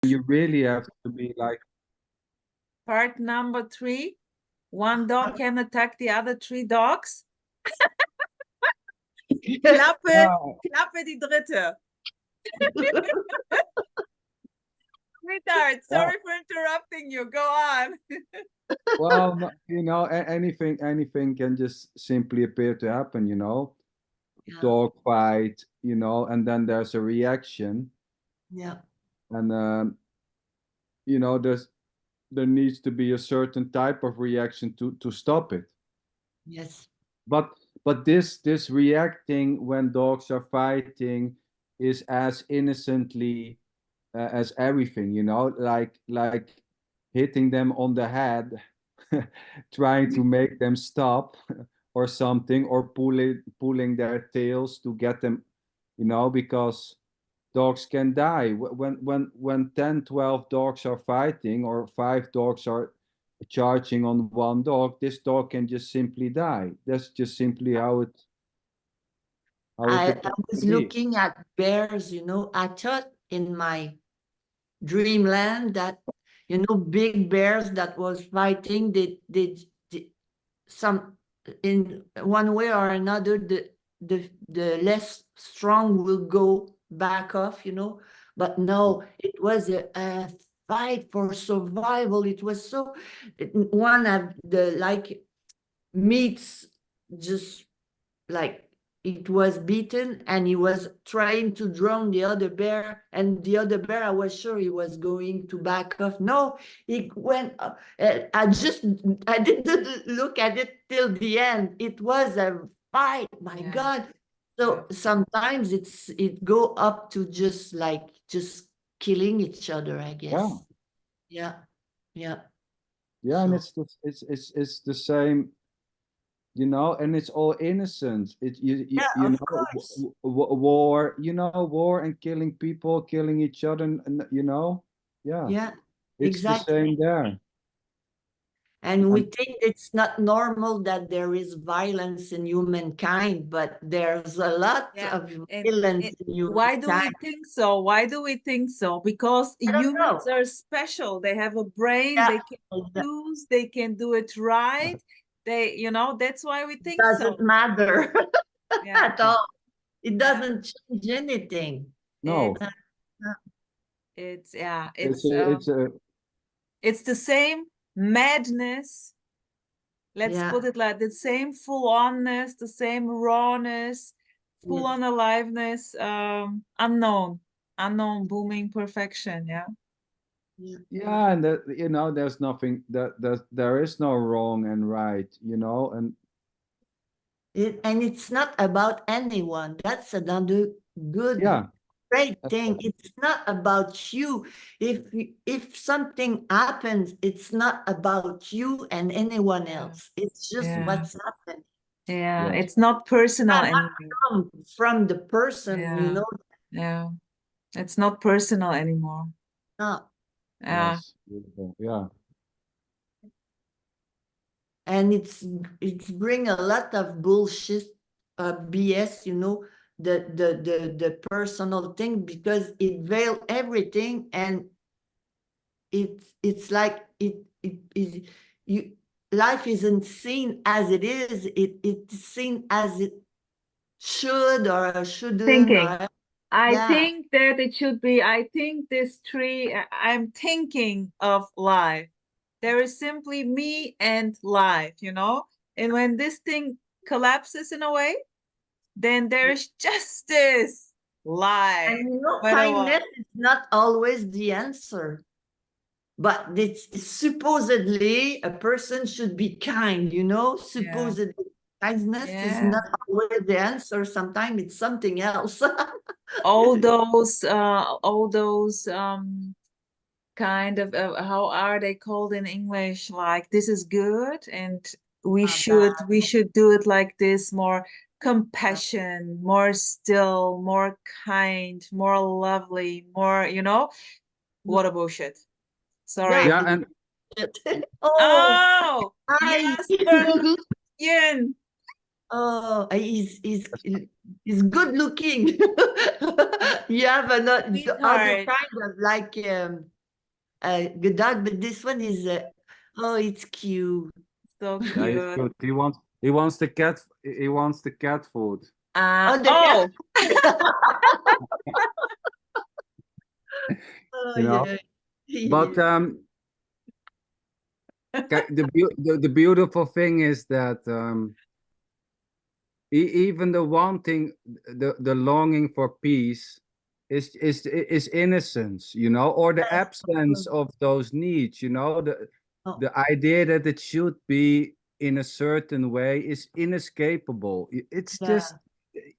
You really have to be like, Part number 3. One dog can attack the other 3 dogs. Klappe, oh, Klappe die dritte. Sweetheart, yeah, sorry for interrupting you. Go on. well, you know, anything can just simply appear to happen, you know, Yeah. dog fight, you know, and then there's a reaction, Yeah. and you know, there needs to be a certain type of reaction to stop it. Yes. But this reacting when dogs are fighting is as innocently as everything, you know, like hitting them on the head, trying to make them stop or something, or pulling their tails to get them, you know, because dogs can die when 10, 12 dogs are fighting, or 5 dogs are charging on one dog. This dog can just simply die. That's just simply how it I appears was to be. looking at bears, you know. I thought in my dreamland that, you know, big bears that was fighting, they some, in one way or another, the less strong will go back off, you know. But no, it was a fight for survival. It was so, one of the like meats, just like, it was beaten, and he was trying to drown the other bear, and the other bear, I was sure he was going to back off. No, he went I didn't look at it till the end. It was a fight, my Yeah. God. So sometimes it go up to just killing each other, I guess. Yeah. Yeah. Yeah, and So it's the same, you know, and it's all innocent. yeah, You of know, course. war, you know, war and killing people, killing each other, and you know, yeah, Yeah, it's the exactly. same there. And we And think it's not normal that there is violence in humankind, but there's a lot Yeah. of And violence in why do we humankind. think so? Why do we think so? Because I don't humans know. are special. They have a brain. Yeah, They can choose. They can do it right. They, you know, that's why we it think so. doesn't matter Yeah. at all. It Yeah. doesn't change anything. no, It's it's yeah. it's It's the same madness. Let's Yeah, put it like the same full onness, the same rawness, full yes. on aliveness, unknown, booming perfection. Yeah. Yeah. yeah, and that, you know, there's nothing that there is no wrong and right, you know, and And it's not about anyone. That's another good, yeah, great that's thing. It's not about you. If something happens, it's not about you and anyone Yeah. else. It's just Yeah. what's happening. Yeah. yes, It's not personal Not anymore. from the person, you Yeah. know. Yeah. It's not personal anymore. No. Yeah. yes, beautiful, yeah, And it's bring a lot of bullshit, BS, you know, the personal thing, because it veil everything, and it's like it you, life isn't seen as it is, it's seen as it should or shouldn't, Thinking. or I yeah. think that it should be, I think this tree, I'm thinking of life. There is simply me and life, you know? And when this thing collapses in a way, then there's justice, life, And you know, no matter what. kindness is not always the answer, but it's supposedly a person should be kind, you know, Yeah. supposedly kindness is Yeah. not always the answer. Sometimes it's something else. All those kind of how are they called in English? Like this is good, and we should do it like this, more compassion, more still, more kind, more lovely, more, you know, what a bullshit. Yeah. Sorry. yeah, and Oh, Oh, hi. Jasper, Yin. Oh, he's good looking. You have the other Sweetheart. kind of like good dog, but this one is oh, it's cute. So Yeah, he's cute. good. He wants the cat food. Oh, the cat. Oh, Oh, You know. yeah. But the beautiful thing is that even the wanting, the longing for peace is innocence, or the Yes. absence of those needs, the Oh, the idea that it should be in a certain way is inescapable. It's just,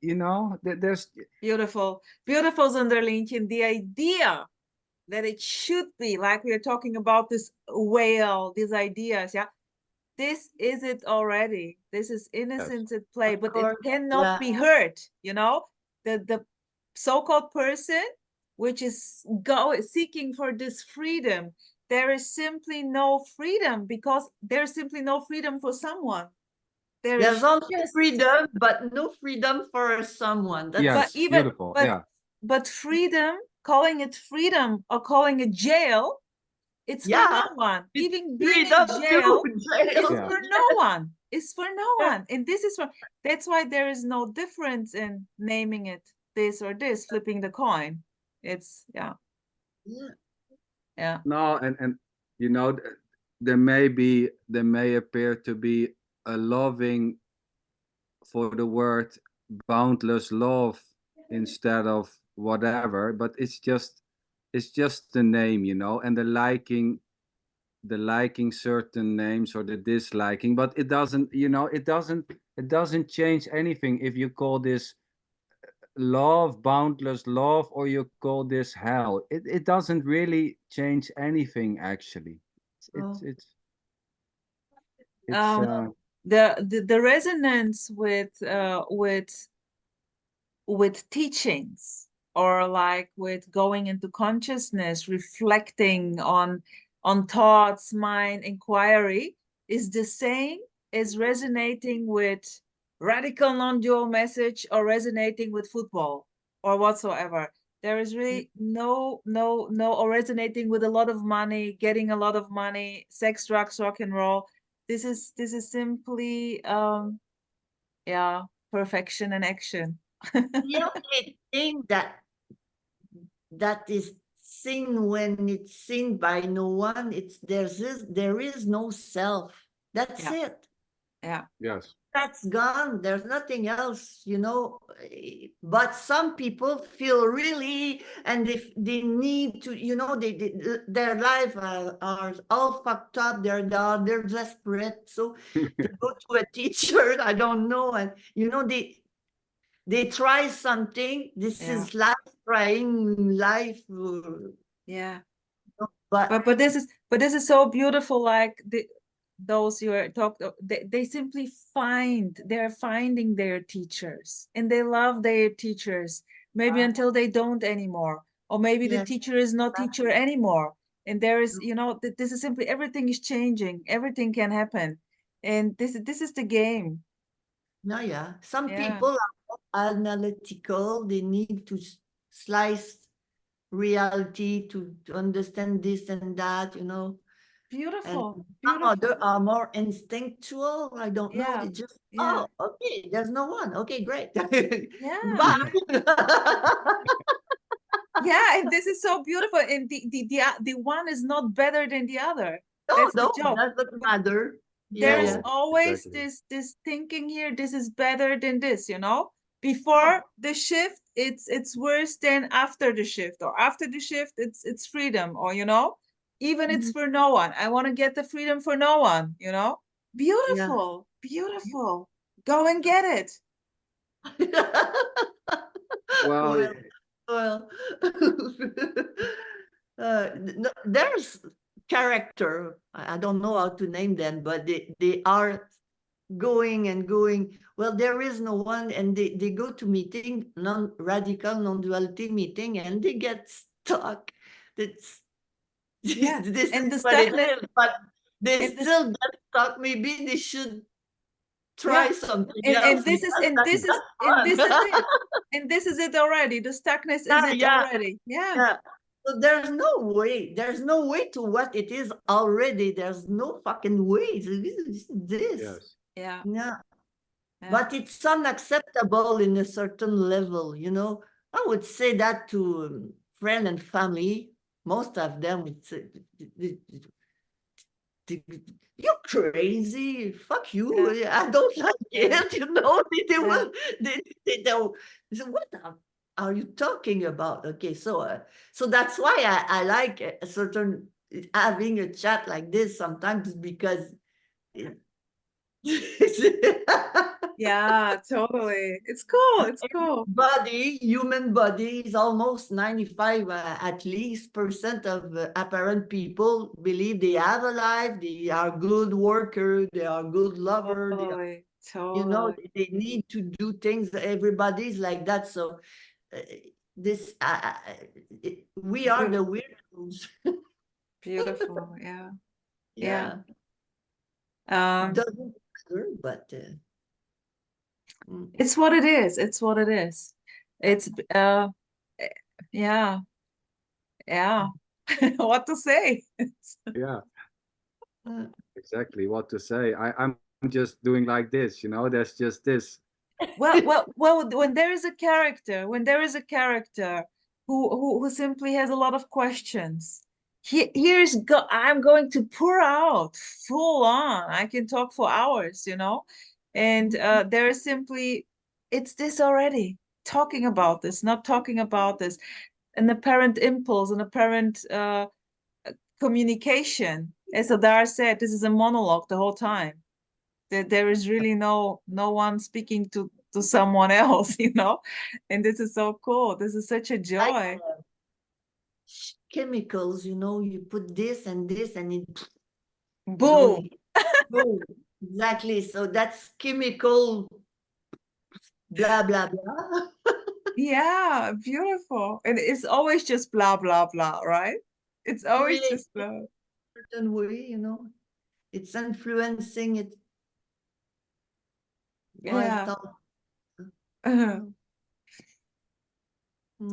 yeah. that there's beautiful. Beautiful, Zonderlientje. The idea that it should be like we are talking about this whale, these ideas, yeah. This is it already. This is yes, innocence at play, Of but it course. cannot Yeah. be hurt, The so-called person which is seeking for this freedom, there is simply no freedom because there's simply no freedom for someone. There There's is also just freedom, but no freedom for someone. but That's yes, even beautiful, yeah, but freedom, calling it freedom or calling it jail, it's for no yeah. one. It's Even being in freedom jail to is jail. yeah. for no one. It's for no Yeah. one. And this is for that's why there is no difference in naming it this or this, flipping the coin. It's yeah, Yeah. yeah. No, and there may appear to be a loving for the word boundless love instead of whatever, but it's just the name, and the liking certain names or the disliking, but it doesn't change anything if you call this love, boundless love, or you call this hell. It doesn't really change anything actually. It's it's Oh, it's, it's Um, the resonance with teachings or like with going into consciousness, reflecting on thoughts, mind, inquiry is the same as resonating with radical non-dual message or resonating with football or whatsoever. There is really no or resonating with a lot of money, getting a lot of money, sex, drugs, rock and roll. This is simply yeah, perfection and action. the only thing that is seen when it's seen by no one, there is no self. That's Yeah, it. yeah, yes. That's gone. There's nothing else, But some people feel really, and they need to, their life are all fucked up. They're desperate. So they go to a teacher. I don't know, and they try something. This yeah, is life, trying life, yeah. but But this is so beautiful. Like those you are talked, they simply they're finding their teachers and they love their teachers. Maybe until they don't anymore, or maybe the yes, teacher is not teacher anymore. And there is, this is simply everything is changing. Everything can happen, and this is the game. no, yeah. Some Yeah, people are analytical. They need to slice reality to understand this and that, and beautiful, some other beautiful. are more instinctual. I don't know. Yeah, They just, yeah, oh, okay, there's no one. Okay, great. yeah. Goodbye. Yeah, and this is so beautiful. And the one is not better than the other. No, That's the no, joke. that doesn't matter. Yeah, There is yeah. No, always exactly. this thinking here, this is better than this. Oh, Before the shift, it's worse than after the shift, or after the shift, it's freedom, or even it's mhm, for no one. I want to get the freedom for no one. yeah. Beautiful, beautiful. Go and get it. Well, Well, well. No, there's character. I don't know how to name them, but they are going and going. Well, there is no one, and they go to meeting, non-radical, non-duality meeting, and they get stuck. That's Yeah, this and is the what it stuckness, is, but they and the still get stuck. Maybe they should try something and else this is because and this is that's and this is fun. it. And this is it already. The stuckness is it Yeah, already. Yeah. yeah. So there's no way to what it is already. There's no fucking way. This. Yes. Yeah. Yeah. Yeah. But it's unacceptable in a certain level, you know. I would say that to friend and family. Most of them would say, "You're crazy. Fuck you. Yeah. I don't like Yeah. it." You know, they Yeah. will. They don't. So what are you talking about? Okay, so that's why I like a certain having a chat like this sometimes because. Yeah, totally. It's cool. It's cool. Human body is almost 95 at least percent of apparent people believe they have a life, they are good worker, they are good lover, Totally. you know, Totally. they need to do things. Everybody's like that. So uh, this we are the weirdos. Beautiful. Yeah. Yeah. Yeah, Um, doesn't matter, but it's what it is. It's what it is. It's eh, yeah. Yeah. What to say? Yeah, uh, exactly what to say. I'm just doing like this, you know, there's just this. Well, when there is a character, who simply has a lot of questions, I'm going to pour out full on. I can talk for hours, you know, and there is simply, it's this already, talking about this, not talking about this, an apparent impulse, an apparent communication. As Adar said, this is a monologue the whole time. There is really no one speaking to someone else, you know, and this is so cool. This is such a like joy. chemicals, you know, you put this and it, you know, Boom. boom. Exactly. So that's chemical, blah, blah, blah. Yeah, beautiful. And it's always just blah blah blah, right? It's always Create just blah. a certain way, you know, it's influencing it. Yeah.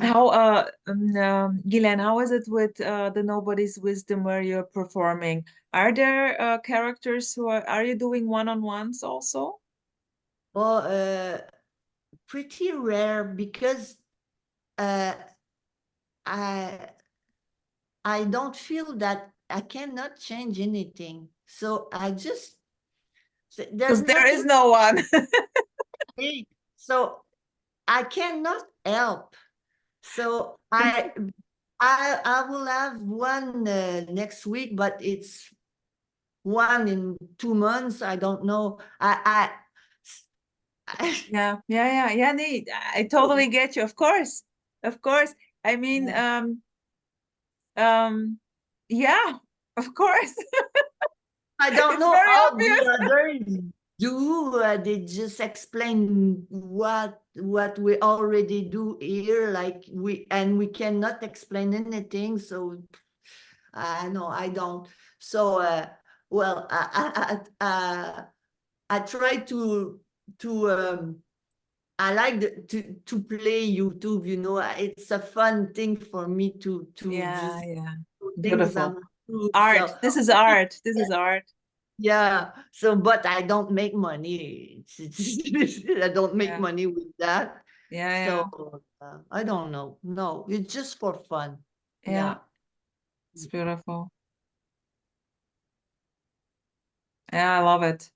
How Guylaine, how is it with the Nobody's Wisdom where you're performing? Are there characters who are you doing one-on-ones also? well, pretty rare because uh, I I don't feel that I cannot change anything. So I just there's Because there is nothing. no one. So I cannot help. So I will have one next week, but it's one in 2 months. I don't know. Yeah. Nee, I totally get you. Of course, of course. I mean, Yeah. yeah, of course. I don't It's know very how obvious. the others do. They just explain what we already do here, like we cannot explain anything. So no, I don't. So well, I try to I like to play YouTube. You know, it's a fun thing for me to Yeah, just yeah. do things Beautiful. on YouTube. Art. So This is art. This is art. yeah, so but I don't make money. I don't make Yeah. money with that. Yeah, So I don't know. No, it's just for fun. yeah. Yeah. Yeah. It's beautiful. Yeah, I love it.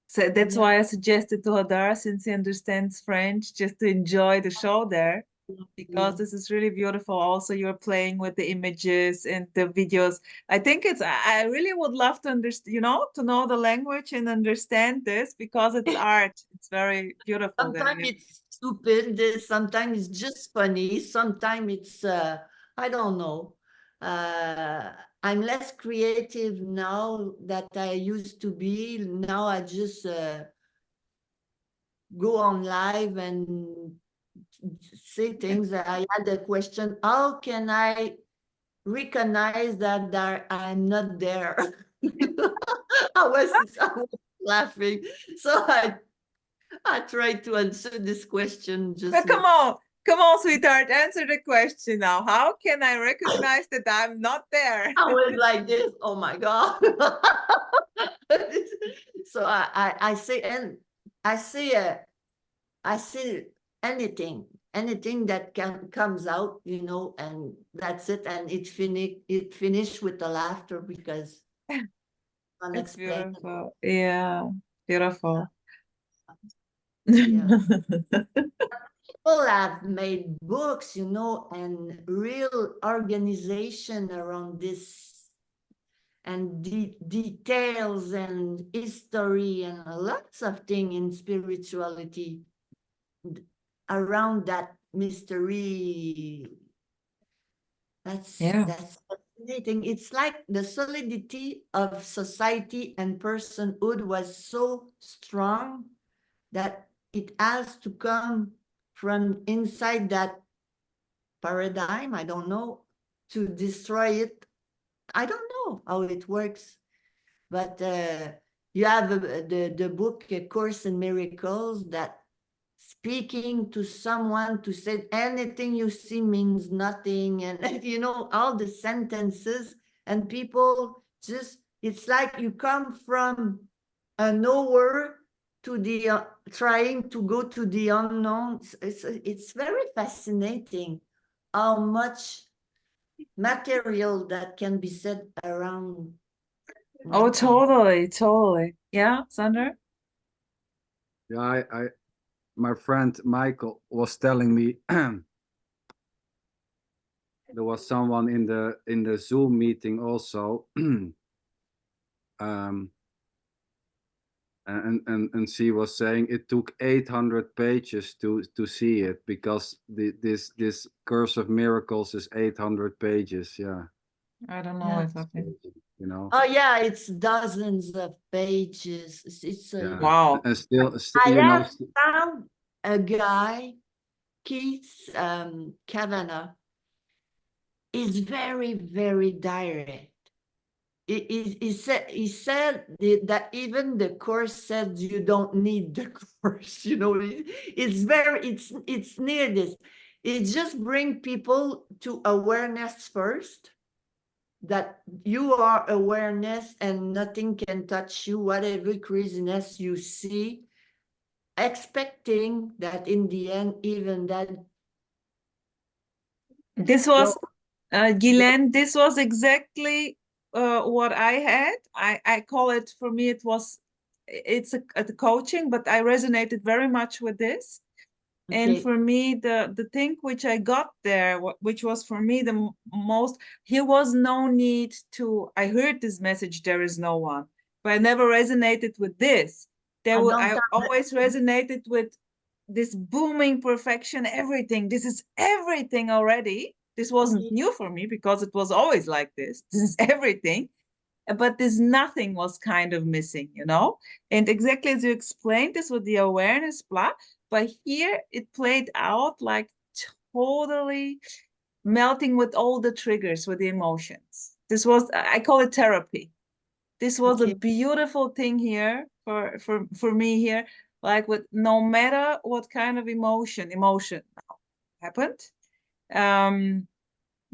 So that's Yeah. why I suggested to Hadar, since he understands French, just to enjoy the show there, because this is really beautiful. Also, you're playing with the images and the videos. I think I really would love to understand, to know the language and understand this because it's art. It's very beautiful there. Sometimes it's stupid. Sometimes it's just funny. Sometimes it's I don't know. Uh, I'm less creative now that I used to be. Now I just go on live and say things. I had a question, how can I recognize that I'm not there? I was laughing. So I tried to answer this question just But come on, sweetheart, answer the question now. How can I recognize that I'm not there? I was like this, oh my God. So I say, and I see anything that comes out, you know, and that's it. And it finished with the laughter because It's unexplainable. beautiful. Yeah, beautiful. Yeah. People have made books, you know, and real organization around this, and details and history and lots of things in spirituality around that mystery. That's fascinating. It's like the solidity of society and personhood was so strong that it has to come from inside that paradigm. I don't know, to destroy it. I don't know how it works, but you have the book A Course in Miracles, that speaking to someone to say anything you see means nothing, and you know, all the sentences, and people just, it's like you come from a nowhere to the trying to go to the unknown. It's very fascinating how much material that can be said around Oh, nothing. totally, totally. Yeah, Sandra? Yeah, my friend Michael was telling me there was someone in the Zoom meeting also, and she was saying it took 800 pages to see it, because this Curse of Miracles is 800 pages. Yeah, I don't know Yeah. what's happening. you know. Oh yeah, it's dozens of pages. It's a Yeah, Wow. and still I you know. have found a guy, Keith Kavanagh, is very, very direct. He said that even the course said you don't need the course, you know. It's near this. It just bring people to awareness first, that you are awareness and nothing can touch you, whatever craziness you see, expecting that in the end, even that. This was Guylaine, this was exactly what I had. I call it, for me, it's a coaching, but I resonated very much with this. And Okay. for me, the thing which I got there, which was for me the most, here was no need to, I heard this message, there is no one, but I never resonated with this. I always resonated with this booming perfection, everything. This is everything already. This wasn't new for me because it was always like this. This is everything. But this nothing was kind of missing, you know? And exactly as you explained this with the awareness, blah, but here it played out like totally melting with all the triggers, with the emotions. This was, I call it therapy. This was a beautiful thing here for me here, like with no matter what kind of emotion happened,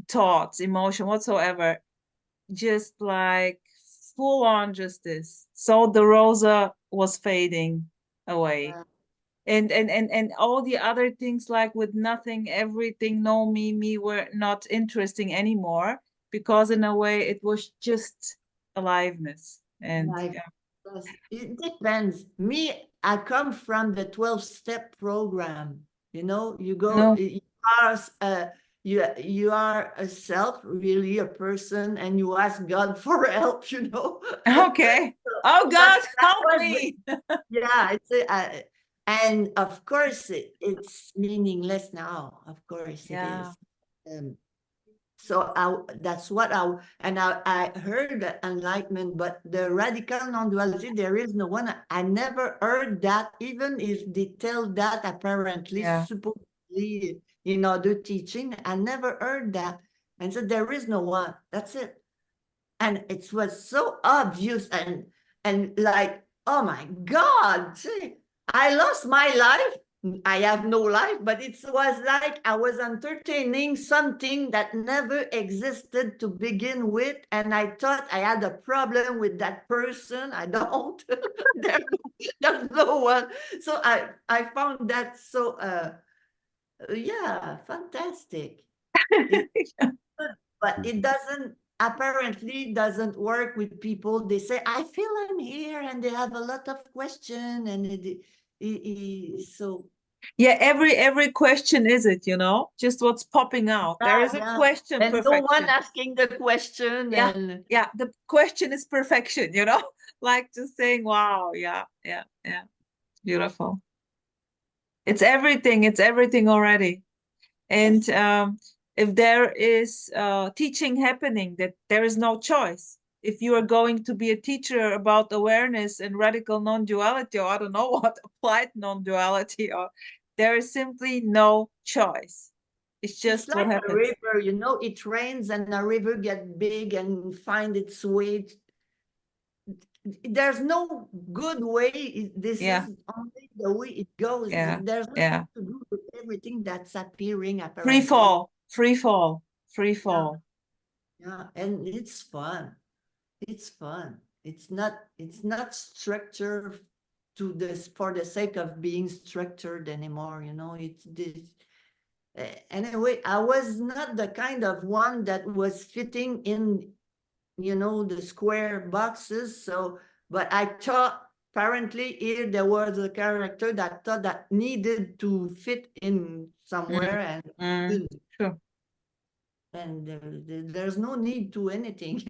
thoughts, emotion, whatsoever, just like full on justice. So the Rosa was fading away. And all the other things, like with nothing, everything, no me were not interesting anymore, because in a way it was just aliveness. And it depends. Me, I come from the 12-step program. You know, you go, you are a self, really a person, and you ask God for help, you know. Okay. Oh God, help me. Yeah, and of course it's meaningless now. Of course it is. So that's what I heard enlightenment, but the radical non-duality, there is no one. I never heard that, even if they tell that apparently, supposedly in other teaching. I never heard that. And so there is no one. That's it. And it was so obvious and like, oh my God. See, I lost my life. I have no life, but it was like I was entertaining something that never existed to begin with, and I thought I had a problem with that person. I don't. There's no one. So I found that so yeah, fantastic. It's good, but it doesn't apparently doesn't work with people. They say, I feel I'm here, and they have a lot of questions, and so Yeah, every question is it, you know, just what's popping out. There is a yeah. question, And no one perfection. asking the question, Yeah, and yeah, the question is perfection, you know, like just saying, wow, yeah, yeah, yeah, beautiful. It's everything already. And if there is teaching happening, that there is no choice. If you are going to be a teacher about awareness and radical non-duality, or I don't know what, applied non-duality, or there is simply no choice. It's it's just what like a happens. river, you know, it rains and a river get big and find its way. There's no good way. This Yeah, is only the way it goes. yeah, There's nothing yeah. to do with everything that's appearing Free apparently. fall, free fall, free fall. Yeah, and it's fun. It's fun. It's not structured to this for the sake of being structured anymore, you know. It's this anyway, I was not the kind of one that was fitting in, you know, the square boxes. So, but I thought apparently here there was a character that thought that needed to fit in somewhere, and didn't. Sure. And there's no need to anything.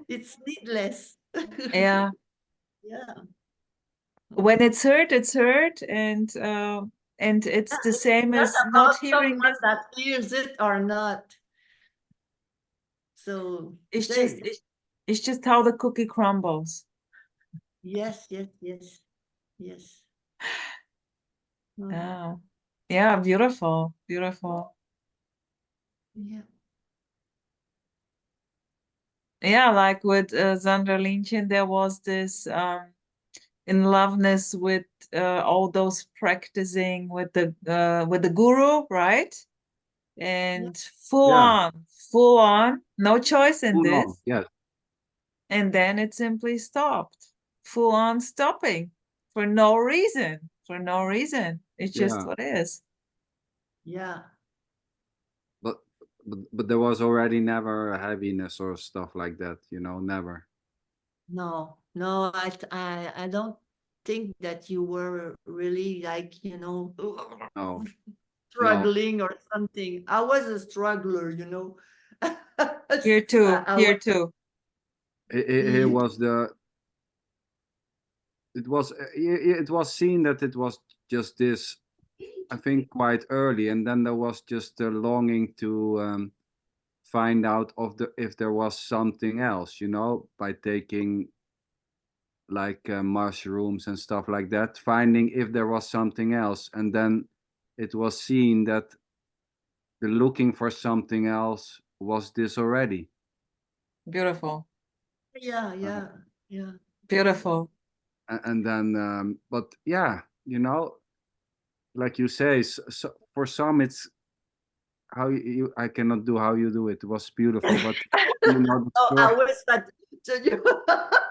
It's needless. Yeah. Yeah. When it's hurt, and it's the It's same not as not about hearing someone this. that hears it or not. So It's just there. it's just how the cookie crumbles. Yes, yes, yes, yes. Yeah. Yeah, beautiful, beautiful. Yeah. Yeah, like with Sandra Lynchen, there was this in loveness with all those practicing with the guru, right? And Yeah. full on, no choice in Full on. this. Yes. And then it simply stopped. Full on stopping for no reason. For no reason. It's just Yeah. what is. Yeah. But but there was already never a heaviness or stuff like that, you know, never. No, no, I don't think that you were really like, you know, No. No. struggling or something. I was a struggler, you know. Here too. I was Here too. It was the it was seen that it was just this, I think, quite early, and then there was just the longing to find out of the if there was something else, you know, by taking like mushrooms and stuff like that, finding if there was something else, and then it was seen that the looking for something else was this already. Beautiful. yeah, Uh, yeah, yeah. Beautiful. and then, but yeah, you know, like you say, so for some it's how I cannot do how you do it. It was beautiful, but you know the Oh, I story. was that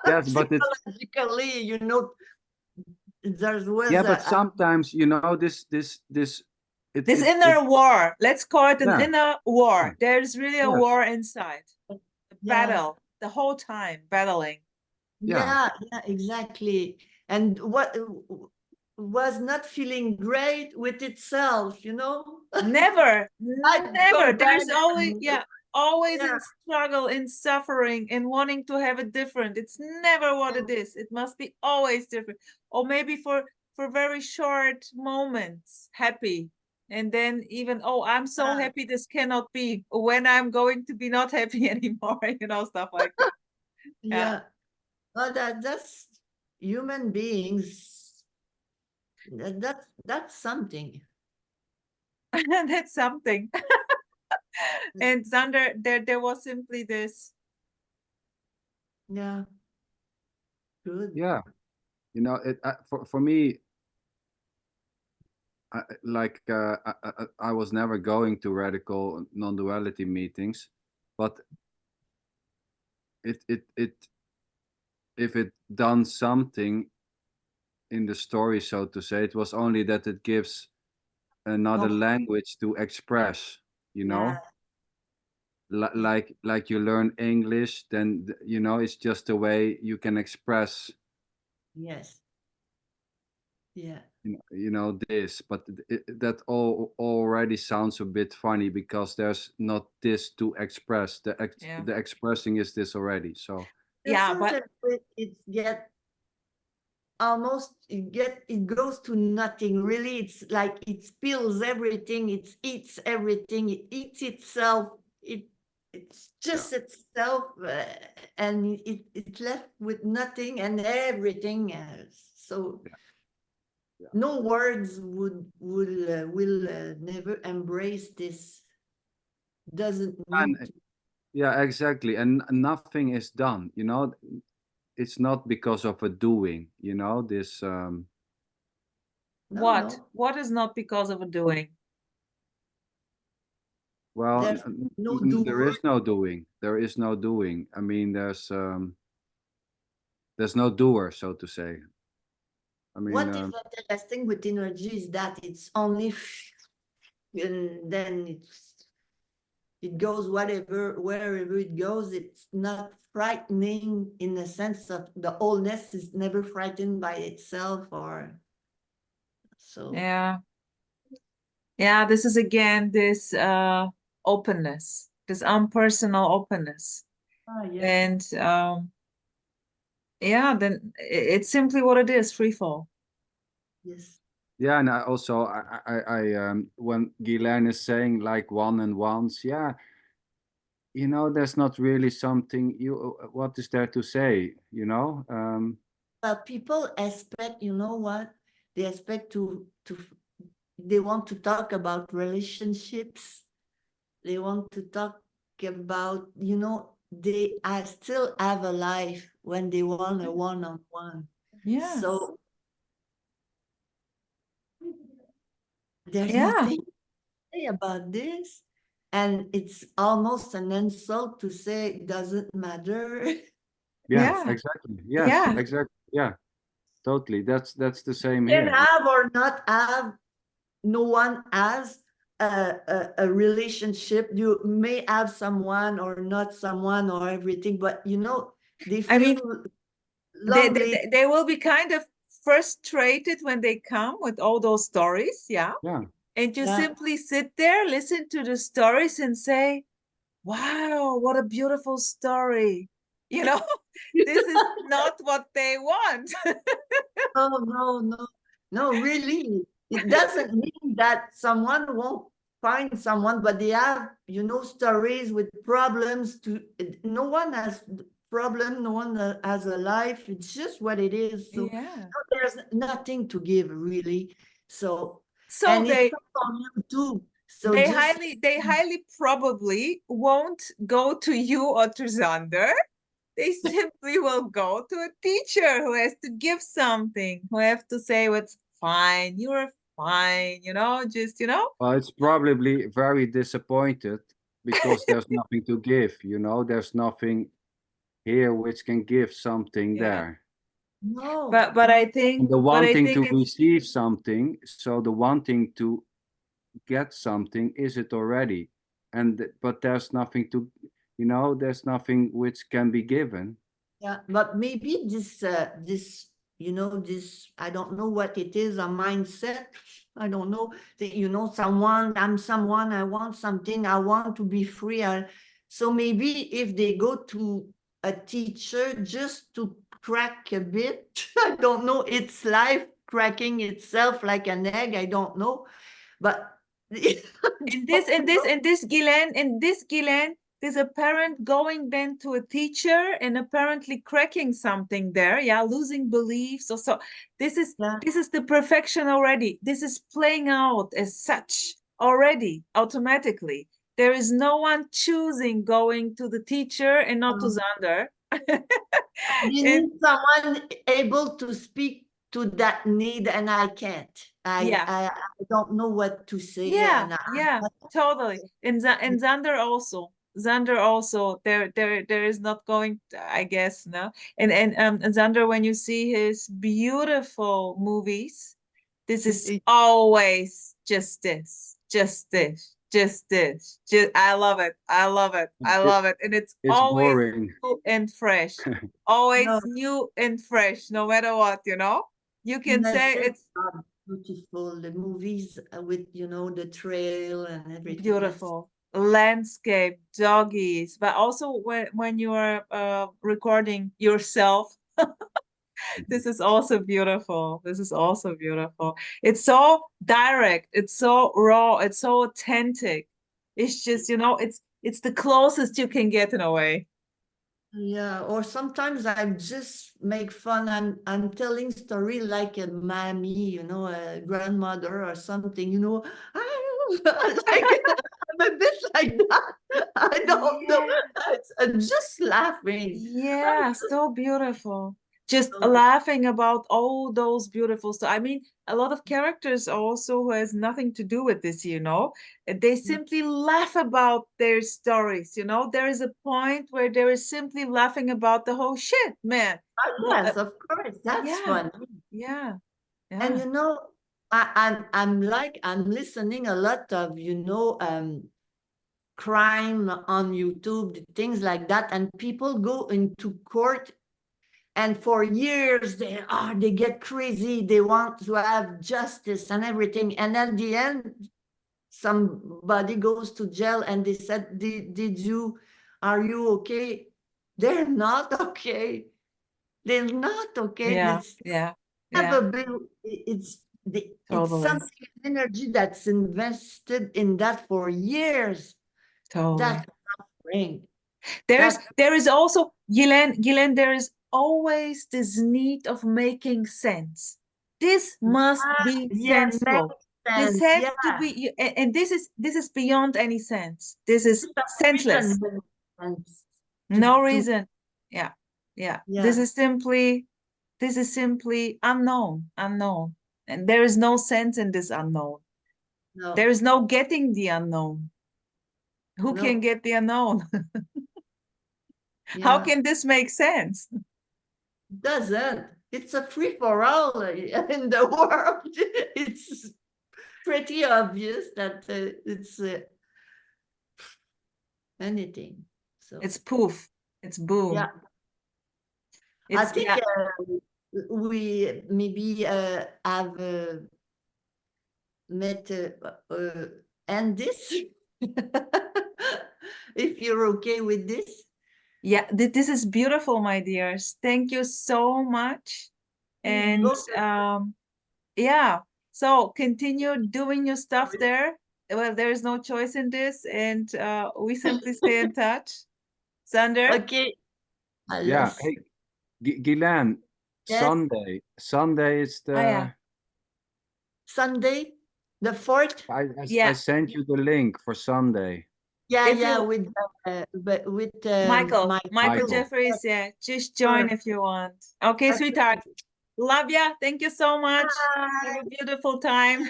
Yes, but it's psychologically, you know, there was yeah, but sometimes you know this This inner war, let's call it an yeah, inner yeah, war. There's really a yes, war inside. A yeah, battle, the whole time, battling. yeah, yeah, yeah, exactly. And what was not feeling great with itself, you know? Never, I'd never. go back There's always, and yeah, always yeah, in struggle, in suffering, in wanting to have it different. It's never what it is. It must be always different. Or maybe for very short moments, happy. And then even, oh, I'm so yeah, happy this cannot be. When I'm going to be not happy anymore, you know, stuff like that. Yeah. yeah. Well, that's human beings. That's something. That's something. And Xander, there was simply this. Yeah, good. yeah. You know, it for me I was never going to radical non-duality meetings, but it if it done something in the story, so to say, it was only that it gives another language to express, you know. Like you learn English, then you know it's just a way you can express. Yes. Yeah. You know this, but that all already sounds a bit funny because there's not this to express. The expressing is this already. So Yeah, but it's get almost it goes to nothing really. It's like it spills everything, it eats everything, it eats itself, it's just itself, and it's left with nothing and everything else. So no words will never embrace this. Doesn't need to. Yeah, exactly, and nothing is done, you know. It's not because of a doing, you know, this what is not because of a doing? well, There's no there is no doing. There is no doing. I mean, there's no doer, so to say. I mean, what is interesting with energy is that it's only and then it goes wherever it goes. It's not frightening in the sense of the wholeness is never frightened by itself, or so. Yeah, this is again this openness, this unpersonal openness. And yeah, then it's simply what it is, free fall. Yes. Yeah, and also when Guylaine is saying like one and ones, yeah, you know, there's not really something what is there to say, you know? People expect, you know what? They expect they want to talk about relationships. They want to talk about, you know, I still have a life when they want a one-on-one. Yeah. So there's nothing to say about this. And it's almost an insult to say it doesn't matter. Yeah, exactly. Yes, exactly. Yeah, totally. That's the same Can here. have or not have, no one has a relationship. You may have someone or not someone or everything, but you know, they feel, I mean, they will be kind of frustrated when they come with all those stories. Yeah. And you simply sit there, listen to the stories and say, wow, what a beautiful story. You know, this is not what they want. No, really. It doesn't mean that someone won't find someone, but they have, you know, stories with problems. No one has problem, no one has a life. It's just what it is. So there's nothing to give, really. So and they, it's on you too. So they highly probably won't go to you or to Xander. They simply will go to a teacher who has to give something, who have to say what's fine, you're fine, you know, just, you know. Well, it's probably very disappointed because there's nothing to give, you know, there's nothing here which can give something there. No. But I think and the wanting to receive something, so the wanting to get something is it already, but there's nothing to, you know, there's nothing which can be given. Yeah, but maybe this you know, this, I don't know what it is, a mindset. I don't know that, you know, I'm someone, I want something, I want to be free. So maybe if they go to a teacher just to crack a bit, I don't know, it's life cracking itself like an egg, I don't know. But in this Guylaine, there's a parent going then to a teacher and apparently cracking something there, losing beliefs or so. This is the perfection already. This is playing out as such already automatically. There is no one choosing going to the teacher and not to Xander. You need someone able to speak to that need, and I can't. Yeah. I don't know what to say. Yeah, And yeah, totally. And Xander also. Xander also. There is not going I guess, no. And Xander, when you see his beautiful movies, this is always just this, just this, just this. Just I love it. I love it. I love it. And it's It's always boring. new and fresh. Always No. new and fresh, no matter what, you know. You can say it's beautiful. The movies with, you know, the trail and everything. beautiful landscape, doggies, but also when you are recording yourself. This is also beautiful. This is also beautiful. It's so direct, it's so raw, it's so authentic. It's just, you know, it's the closest you can get in a way. Yeah, or sometimes I just make fun. I'm telling story like a mammy, you know, a grandmother or something, you know. Like I'm a bit like that. I don't know. I'm just laughing. Yeah, so beautiful. Just So laughing about all those beautiful stuff. I mean, a lot of characters also who has nothing to do with this, you know. They simply laugh about their stories, you know. There is a point where there is simply laughing about the whole shit, man. yes, of course, that's Yeah, fun. yeah, And yeah. you know, I'm listening a lot of, you know, crime on YouTube, things like that, and people go into court, and for years they get crazy, they want to have justice and everything, and at the end somebody goes to jail and they said, did you, are you okay? They're not okay. They're not okay. Yeah, It's yeah, have yeah, a big, it's totally, something energy that's invested in that for years. totally. That's great. There is also Guylaine, there is always this need of making sense. This must be Yeah, makes sensible. This sense. has Yeah, to be, and this is beyond any sense. This is senseless. reason makes sense No to reason. Yeah, yeah. yeah, This is simply unknown, unknown. And there is no sense in this unknown. no, There is no getting the unknown. Who can no, get the unknown? How yeah, can this make sense? doesn't. It's a free for all in the world. It's pretty obvious that it's anything. So It's poof. It's boom. yeah, I think Yeah. we maybe have met end this if you're okay with this. Yeah, this is beautiful, my dears. Thank you so much. And yeah, so continue doing your stuff there. Well, there is no choice in this, and we simply stay in touch. Sander? Okay, Yeah. let's. Hey, Guylaine, Yes, Sunday is Ah, yeah. Sunday, the 4th. I Yeah. sent you the link for Sunday. Yeah, If yeah, you, with Michael Michael. Jeffries, yeah, just Sure. join if you want. Okay, sweetheart. Love ya. Thank you so much. Have Bye. a beautiful time.